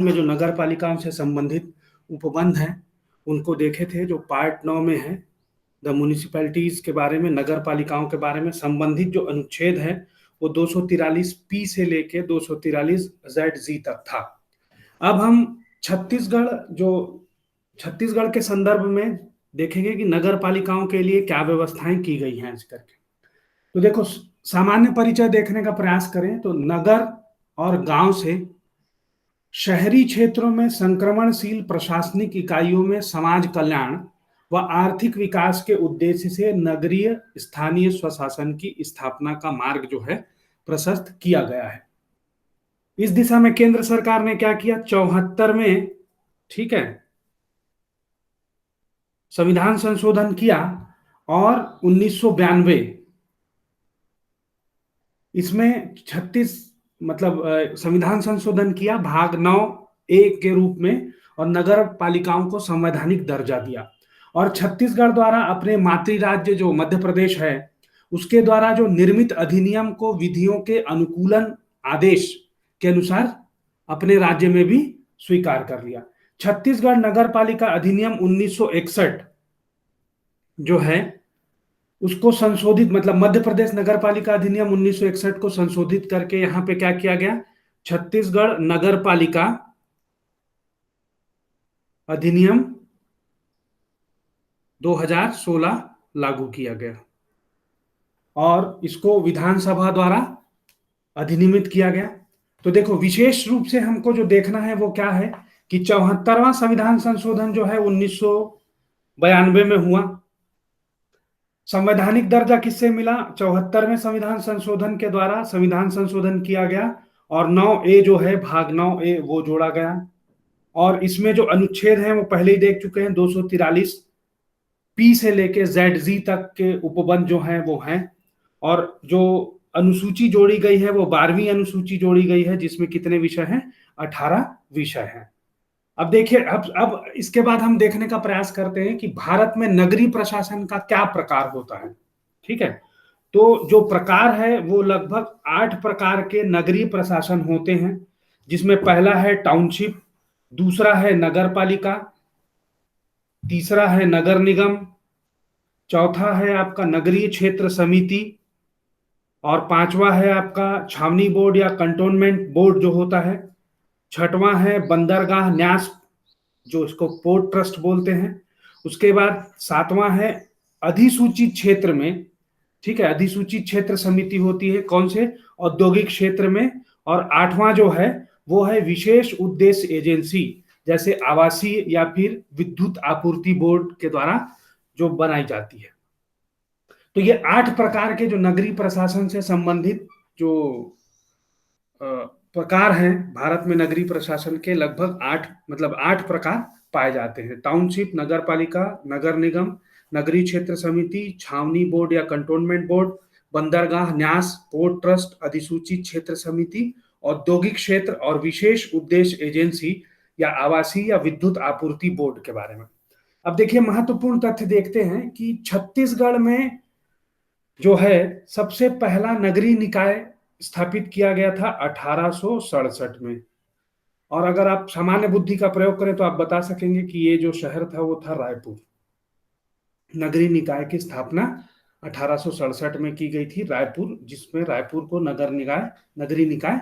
में जो नगर पालिकाओं से संबंधित उपबंध हैं उनको देखे थे, जो पार्ट 9 में है द म्यूनिसिपैलिटीज के बारे में, नगर पालिकाओं के बारे में संबंधित जो अनुच्छेद है वो 243 पी से लेके 243 जेड जी तक था। अब हम छत्तीसगढ़ जो छत्तीसगढ़ के संदर्भ में देखेंगे कि नगर पालिकाओं के लिए क्या व्यवस्थाएं की गई हैं आज करके। तो देखो, सामान्य परिचय देखने का प्रयास करें तो नगर और गांव से शहरी क्षेत्रों में संक्रमणशील प्रशासनिक इकाइयों में समाज कल्याण व आर्थिक विकास के उद्देश्य से नगरीय स्थानीय स्वशासन की स्थापना का मार्ग जो है प्रशस्त किया गया है। इस दिशा में केंद्र सरकार ने क्या किया, 74 में, ठीक है, संविधान संशोधन किया और 1992 इसमें 36 मतलब संविधान संशोधन किया, भाग 9 ए के रूप में, और नगर पालिकाओं को संवैधानिक दर्जा दिया। और छत्तीसगढ़ द्वारा अपने मातृ राज्य जो मध्य प्रदेश है उसके द्वारा जो निर्मित अधिनियम को विधियों के अनुकूलन आदेश के अनुसार अपने राज्य में भी स्वीकार कर लिया। छत्तीसगढ़ नगर पालिका अधिनियम 1961 जो है उसको संशोधित, मतलब मध्य प्रदेश नगर पालिका अधिनियम 1961 को संशोधित करके यहां पे क्या किया गया, छत्तीसगढ़ नगर पालिका अधिनियम 2016 लागू किया गया और इसको विधानसभा द्वारा अधिनियमित किया गया। तो देखो, विशेष रूप से हमको जो देखना है वो क्या है कि 74वां संविधान संशोधन जो है 1992 में हुआ। संवैधानिक दर्जा किससे मिला, 74वें संविधान संशोधन के द्वारा संविधान संशोधन किया गया और 9A जो है, भाग 9A वो जोड़ा गया। और इसमें जो अनुच्छेद हैं वो पहले ही देख चुके हैं, 243 पी से लेके जेड जी तक के उपबंध जो हैं वो हैं। और जो अनुसूची जोड़ी गई है वो 12वीं अनुसूची जोड़ी गई है, जिसमें कितने विषय हैं, 18 विषय हैं। अब देखिए, अब इसके बाद हम देखने का प्रयास करते हैं कि भारत में नगरीय प्रशासन का क्या प्रकार होता है। ठीक है, तो जो प्रकार है वो लगभग 8 प्रकार के नगरीय प्रशासन होते हैं, जिसमें पहला है टाउनशिप, दूसरा है नगर पालिका, तीसरा है नगर निगम, चौथा है आपका नगरीय क्षेत्र समिति, और पांचवा है आपका छावनी बोर्ड या कंटोनमेंट बोर्ड जो होता है, छठवां है बंदरगाह न्यास जो इसको पोर्ट ट्रस्ट बोलते हैं, उसके बाद सातवां है अधिसूचित क्षेत्र में, ठीक है, अधिसूचित क्षेत्र समिति होती है कौन से, औद्योगिक क्षेत्र में, और आठवां जो है वो है विशेष उद्देश्य एजेंसी, जैसे आवासीय या फिर विद्युत आपूर्ति बोर्ड के द्वारा जो बनाई जाती है। तो ये 8 प्रकार के जो नगरीय प्रशासन से संबंधित जो प्रकार हैं भारत में नगरीय प्रशासन के, लगभग 8 प्रकार पाए जाते हैं। टाउनशिप, नगर पालिका, नगर निगम, नगरीय क्षेत्र समिति, छावनी बोर्ड या कंटोनमेंट बोर्ड, बंदरगाह न्यास, पोर्ट ट्रस्ट, अधिसूचित क्षेत्र समिति, औद्योगिक क्षेत्र और विशेष उद्देश्य एजेंसी या आवासीय या विद्युत आपूर्ति बोर्ड के बारे में। अब देखिए, महत्वपूर्ण तथ्य देखते हैं कि छत्तीसगढ़ में जो है सबसे पहला नगरीय निकाय स्थापित किया गया था 1867 में। और अगर आप सामान्य बुद्धि का प्रयोग करें तो आप बता सकेंगे कि ये जो शहर था वो था रायपुर। नगरीय निकाय की स्थापना 1867 में की गई थी रायपुर, जिसमें रायपुर को नगरीय निकाय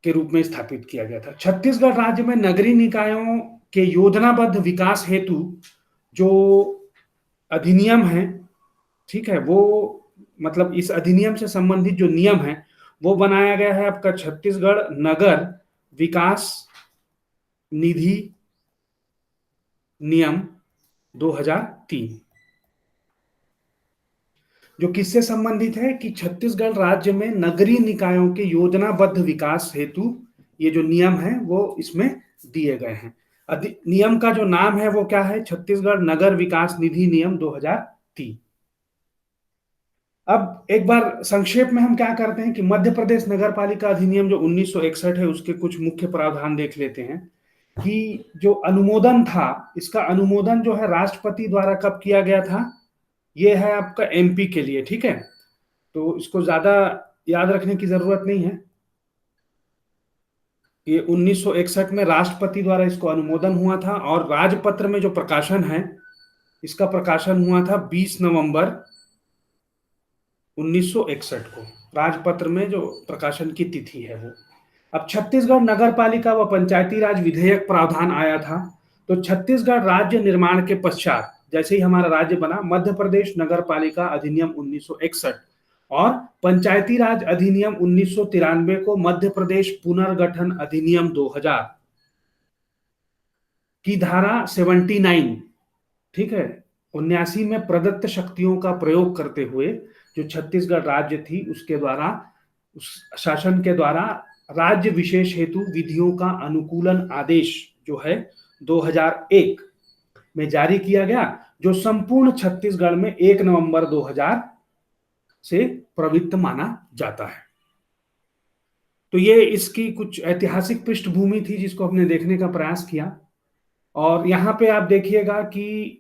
के रूप में स्थापित किया गया था। छत्तीसगढ़ राज्य में नगरीय निकायों के योजनाबद्ध विकास हेतु जो अधिनियम है, ठीक है, वो मतलब इस अधिनियम से संबंधित जो नियम है वो बनाया गया है आपका छत्तीसगढ़ नगर विकास निधि नियम 2003, जो किससे संबंधित है कि छत्तीसगढ़ राज्य में नगरीय निकायों के योजनाबद्ध विकास हेतु ये जो नियम है वो इसमें दिए गए हैं। नियम का जो नाम है वो क्या है, छत्तीसगढ़ नगर विकास निधि नियम 2003। अब एक बार संक्षेप में हम क्या करते हैं कि मध्य प्रदेश नगर पालिका अधिनियम जो 1961 है उसके कुछ मुख्य प्रावधान देख लेते हैं कि जो अनुमोदन था, इसका अनुमोदन जो है राष्ट्रपति द्वारा कब किया गया था, ये है आपका एमपी के लिए, ठीक है, तो इसको ज्यादा याद रखने की जरूरत नहीं है। ये 1961 में राष्ट्रपति द्वारा इसको अनुमोदन हुआ था, और राजपत्र में जो प्रकाशन है, इसका प्रकाशन हुआ था 20 नवंबर 1961 को। राजपत्र में जो प्रकाशन की तिथि है वो। अब छत्तीसगढ़ नगर पालिका व पंचायती राज विधेयक प्रावधान आया था। तो छत्तीसगढ़ राज्य निर्माण के पश्चात जैसे ही हमारा राज्य बना, मध्य प्रदेश नगर पालिका अधिनियम 1961 और पंचायती राज अधिनियम 1993 को मध्य प्रदेश पुनर्गठन अधिनियम 2000 की धारा 79, ठीक है, 79 में प्रदत्त शक्तियों का प्रयोग करते हुए जो छत्तीसगढ़ राज्य थी उसके द्वारा, उस शासन के द्वारा राज्य विशेष हेतु विधियों का अनुकूलन आदेश जो है 2001 में जारी किया गया, जो संपूर्ण छत्तीसगढ़ में 1 नवंबर 2000 से प्रवृत्त माना जाता है। तो ये इसकी कुछ ऐतिहासिक पृष्ठभूमि थी जिसको हमने देखने का प्रयास किया। और यहाँ पे आप देखिएगा कि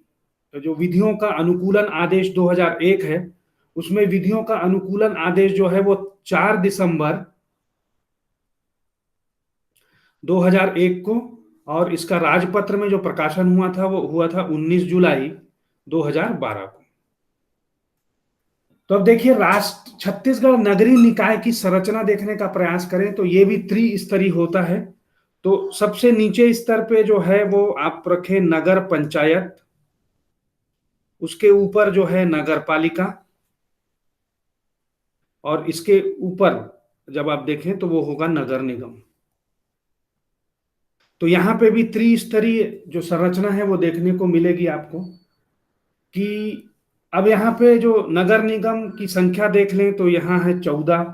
जो विधियों का अनुकूलन आदेश 2001 है, उसमें विधियों का अनुकूलन आदेश जो है वो 4 दिसंबर 2001 को, और इसका राजपत्र में जो प्रकाशन हुआ था वो हुआ था 19 जुलाई 2012 को। तो अब देखिए राष्ट्र छत्तीसगढ़ नगरीय निकाय की संरचना देखने का प्रयास करें तो ये भी त्रिस्तरीय होता है। तो सबसे नीचे स्तर पे जो है वो आप रखें नगर पंचायत, उसके ऊपर जो है नगर पालिका, और इसके ऊपर जब आप देखें तो वो होगा नगर निगम। तो यहां पे भी त्रिस्तरीय जो संरचना है वो देखने को मिलेगी आपको। कि अब यहाँ पे जो नगर निगम की संख्या देख लें तो यहाँ है 14,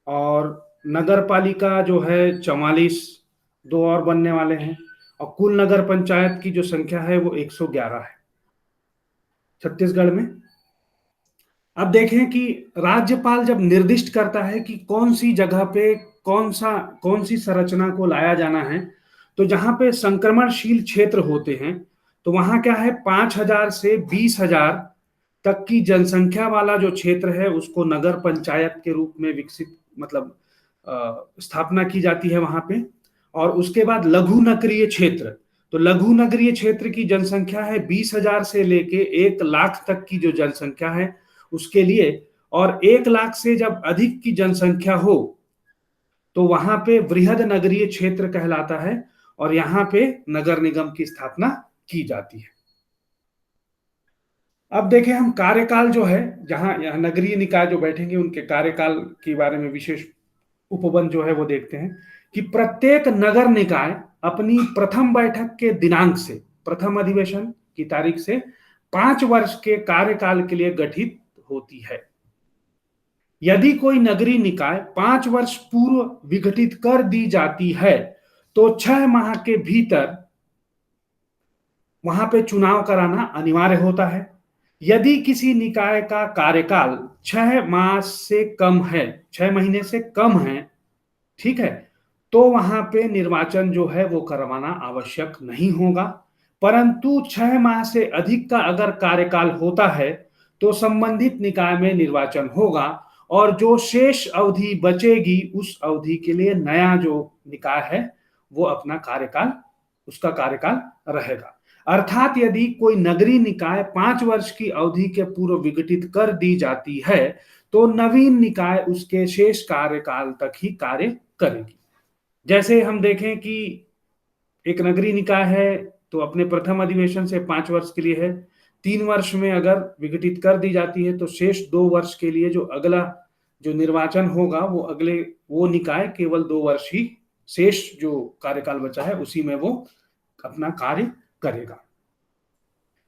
और नगर पालिका जो है 44, 2 और बनने वाले हैं, और कुल नगर पंचायत की जो संख्या है वो 111 है छत्तीसगढ़ में। अब देखें कि राज्यपाल जब निर्दिष्ट करता है कि कौन सी जगह पे कौन सी संरचना को लाया जाना है, तो जहां पे संक्रमणशील क्षेत्र होते हैं तो वहां क्या है 5,000 से 20,000 तक की जनसंख्या वाला जो क्षेत्र है उसको नगर पंचायत के रूप में विकसित मतलब स्थापना की जाती है वहां पे। और उसके बाद लघु नगरीय क्षेत्र, तो लघु नगरीय क्षेत्र की जनसंख्या है 20,000 से लेके 1 लाख तक की जो जनसंख्या है उसके लिए, और 1 लाख से जब अधिक की जनसंख्या हो तो वहां पे वृहद नगरीय क्षेत्र कहलाता है, और यहां पे नगर निगम की स्थापना की जाती है। अब देखें हम कार्यकाल जो है, जहां नगरीय निकाय जो बैठेंगे उनके कार्यकाल के बारे में विशेष उपबंध जो है वो देखते हैं कि प्रत्येक नगर निकाय अपनी प्रथम बैठक के दिनांक से, प्रथम अधिवेशन की तारीख से 5 वर्ष के कार्यकाल के लिए गठित होती है। यदि कोई नगरीय निकाय 5 वर्ष पूर्व विघटित कर दी जाती है तो 6 माह के भीतर वहां पे चुनाव कराना अनिवार्य होता है। यदि किसी निकाय का कार्यकाल 6 मास से कम है, 6 महीने से कम है, ठीक है, तो वहां पे निर्वाचन जो है वो करवाना आवश्यक नहीं होगा। परंतु 6 माह से अधिक का अगर कार्यकाल होता है तो संबंधित निकाय में निर्वाचन होगा, और जो शेष अवधि बचेगी उस अवधि के लिए नया जो निकाय है वो अपना कार्यकाल, उसका कार्यकाल रहेगा। अर्थात यदि कोई नगरीय निकाय 5 वर्ष की अवधि के पूर्व विघटित कर दी जाती है तो नवीन निकाय उसके शेष कार्यकाल तक ही कार्य करेगी। जैसे हम देखें कि एक नगरीय निकाय है तो अपने प्रथम अधिवेशन से 5 वर्ष के लिए है, 3 वर्ष में अगर विघटित कर दी जाती है तो शेष 2 वर्ष के लिए जो अगला जो निर्वाचन होगा वो निकाय केवल 2 वर्ष ही, शेष जो कार्यकाल बचा है उसी में वो अपना कार्य करेगा।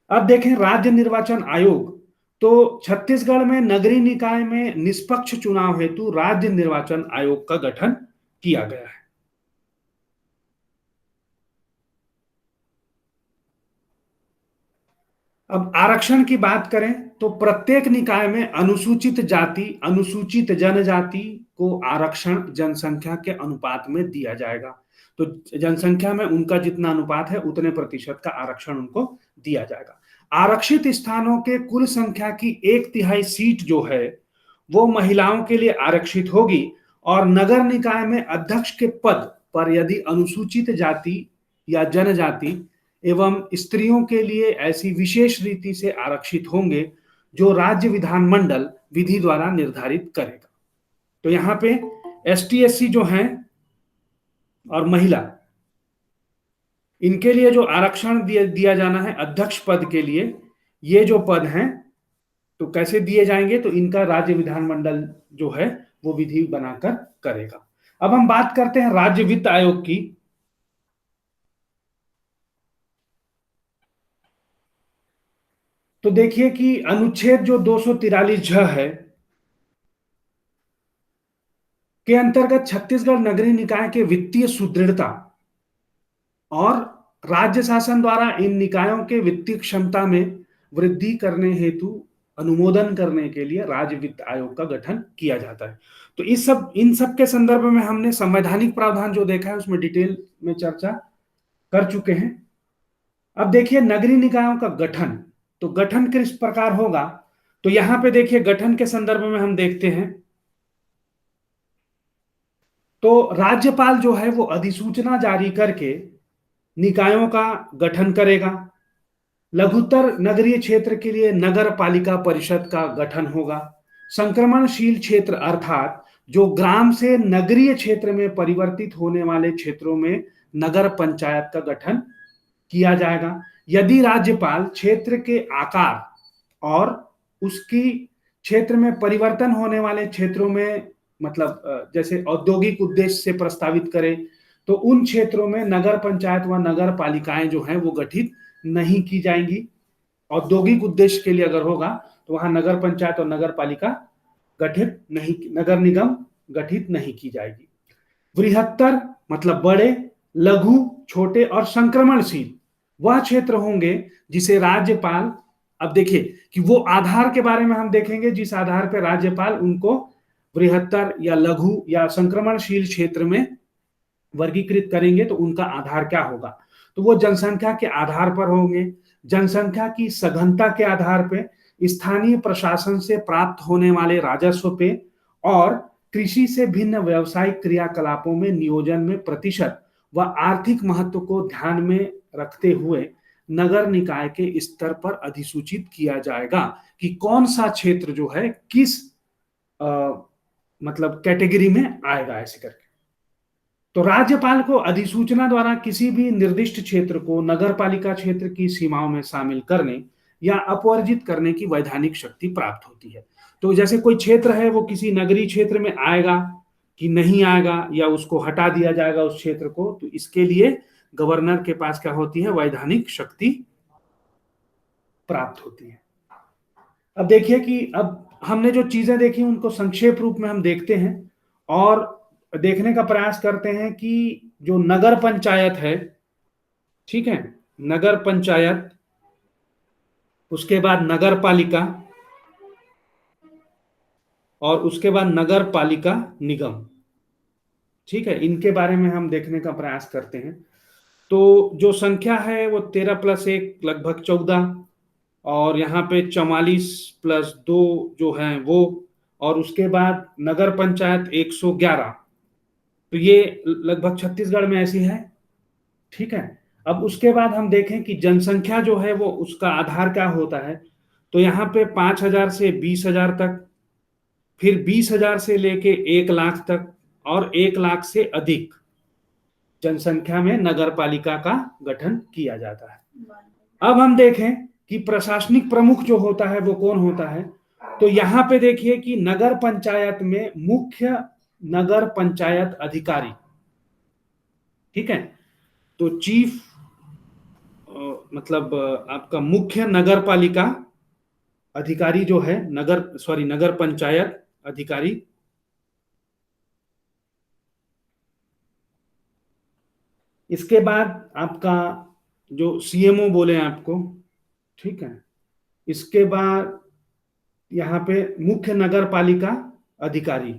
अब देखें राज्य निर्वाचन आयोग, तो छत्तीसगढ़ में नगरीय निकाय में निष्पक्ष चुनाव हेतु राज्य निर्वाचन आयोग का गठन किया गया है। अब आरक्षण की बात करें तो प्रत्येक निकाय में अनुसूचित जाति, अनुसूचित जनजाति को आरक्षण जनसंख्या के अनुपात में दिया जाएगा। तो जनसंख्या में उनका जितना अनुपात है उतने प्रतिशत का आरक्षण उनको दिया जाएगा। आरक्षित स्थानों के कुल संख्या की 1/3 सीट जो है वो महिलाओं के लिए आरक्षित होगी, और नगर निकाय में अध्यक्ष के पद पर यदि अनुसूचित जाति या जनजाति एवं स्त्रियों के लिए ऐसी विशेष रीति से आरक्षित होंगे जो राज्य विधानमंडल विधि द्वारा निर्धारित करेगा। तो यहाँ पे एसटी एससी जो हैं और महिला, इनके लिए जो आरक्षण दिया जाना है अध्यक्ष पद के लिए, ये जो पद हैं तो कैसे दिए जाएंगे, तो इनका राज्य विधानमंडल जो है वो विधि बनाकर करेगा। अब हम बात करते हैं राज्य वित्त आयोग की। तो देखिए कि अनुच्छेद जो 243 है के अंतर्गत छत्तीसगढ़ नगरीय निकाय के वित्तीय सुदृढ़ता और राज्य शासन द्वारा इन निकायों के वित्तीय क्षमता में वृद्धि करने हेतु अनुमोदन करने के लिए राज्य वित्त आयोग का गठन किया जाता है। तो इन सब के संदर्भ में हमने संवैधानिक प्रावधान जो देखा है उसमें डिटेल में चर्चा कर चुके हैं। अब देखिए नगरीय निकायों का गठन, तो गठन किस प्रकार होगा, तो यहां पे देखिए गठन के संदर्भ में हम देखते हैं तो राज्यपाल जो है वो अधिसूचना जारी करके निकायों का गठन करेगा। लघुत्तर नगरीय क्षेत्र के लिए नगर पालिका परिषद का गठन होगा। संक्रमणशील क्षेत्र अर्थात जो ग्राम से नगरीय क्षेत्र में परिवर्तित होने वाले क्षेत्रों में नगर पंचायत का गठन किया जाएगा। यदि राज्यपाल क्षेत्र के आकार और उसकी क्षेत्र में परिवर्तन होने वाले क्षेत्रों में, मतलब जैसे औद्योगिक उद्देश्य से प्रस्तावित करे, तो उन क्षेत्रों में नगर पंचायत व नगर पालिकाएं जो हैं वो गठित नहीं की जाएंगी। औद्योगिक उद्देश्य के लिए अगर होगा तो वहां नगर पंचायत और नगर पालिका गठित नहीं, नगर निगम गठित नहीं की जाएगी। बृहत्तर मतलब बड़े, लघु छोटे और संक्रमणशील वह क्षेत्र होंगे जिसे राज्यपाल, अब देखिए कि वो आधार के बारे में हम देखेंगे जिस आधार पर राज्यपाल उनको बृहत्तर या लघु या संक्रमणशील क्षेत्र में वर्गीकृत करेंगे, तो उनका आधार क्या होगा, तो वो जनसंख्या के आधार पर होंगे, जनसंख्या की सघनता के आधार पे, स्थानीय प्रशासन से प्राप्त होने वाले राजस्व पे और कृषि से भिन्न व्यावसायिक क्रियाकलापों में नियोजन में प्रतिशत व आर्थिक महत्व को ध्यान में रखते हुए नगर निकाय के स्तर पर अधिसूचित किया जाएगा कि कौन सा क्षेत्र जो है किस मतलब कैटेगरी में आएगा, ऐसे करके। तो राज्यपाल को अधिसूचना द्वारा किसी भी निर्दिष्ट क्षेत्र को नगर पालिका क्षेत्र की सीमाओं में शामिल करने या अपवर्जित करने की वैधानिक शक्ति प्राप्त होती है। तो जैसे कोई क्षेत्र है वो किसी नगरीय क्षेत्र में आएगा कि नहीं आएगा या उसको हटा दिया जाएगा उस क्षेत्र को, तो इसके लिए गवर्नर के पास क्या होती है, वैधानिक शक्ति प्राप्त होती है। अब देखिए कि अब हमने जो चीजें देखी उनको संक्षेप रूप में हम देखते हैं और देखने का प्रयास करते हैं कि जो नगर पंचायत है, ठीक है, नगर पंचायत, उसके बाद नगर पालिका और उसके बाद नगर पालिका निगम, ठीक है, इनके बारे में हम देखने का प्रयास करते हैं। तो जो संख्या है वो 13+1 लगभग 14 और यहाँ पे 44+2 जो है वो, और उसके बाद नगर पंचायत 111, तो ये लगभग छत्तीसगढ़ में ऐसी है, ठीक है। अब उसके बाद हम देखें कि जनसंख्या जो है वो उसका आधार क्या होता है, तो यहाँ पे 5,000 से 20,000 तक, फिर 20,000 से लेके 1 लाख तक और 1 लाख से अधिक जनसंख्या में नगर पालिका का गठन किया जाता है। अब हम देखें कि प्रशासनिक प्रमुख जो होता है वो कौन होता है, तो यहाँ पे देखिए कि नगर पंचायत में मुख्य नगर पंचायत अधिकारी, ठीक है, तो चीफ मतलब आपका मुख्य नगर पालिका अधिकारी जो है, नगर पंचायत अधिकारी, इसके बाद आपका जो सीएमओ बोले आपको, ठीक है, इसके बाद यहाँ पे मुख्य नगर पालिका अधिकारी,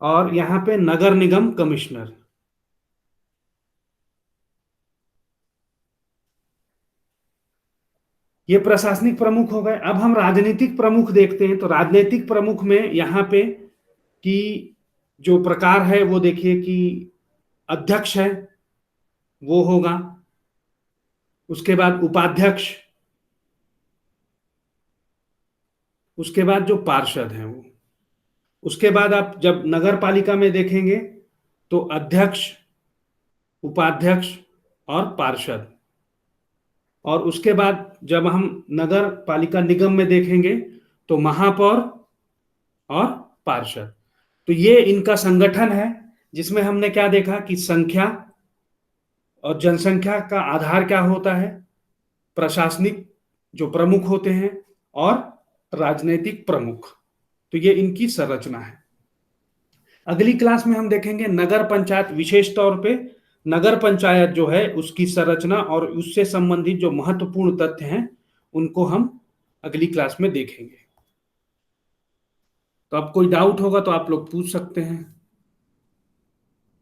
और यहाँ पे नगर निगम कमिश्नर। ये प्रशासनिक प्रमुख हो गए। अब हम राजनीतिक प्रमुख देखते हैं। तो राजनीतिक प्रमुख में यहाँ पे कि जो प्रकार है वो देखिए कि अध्यक्ष है वो होगा, उसके बाद उपाध्यक्ष, उसके बाद जो पार्षद हैं वो, उसके बाद आप जब नगर पालिका में देखेंगे तो अध्यक्ष, उपाध्यक्ष और पार्षद। और उसके बाद जब हम नगर पालिका निगम में देखेंगे तो महापौर और पार्षद। तो ये इनका संगठन है, जिसमें हमने क्या देखा कि संख्या और जनसंख्या का आधार क्या होता है, प्रशासनिक जो प्रमुख होते हैं और राजनीतिक प्रमुख। तो ये इनकी संरचना है। अगली क्लास में हम देखेंगे नगर पंचायत, विशेष तौर पे नगर पंचायत जो है उसकी संरचना और उससे संबंधित जो महत्वपूर्ण तथ्य हैं उनको हम अगली क्लास में देखेंगे। तो अब कोई डाउट होगा तो आप लोग पूछ सकते हैं।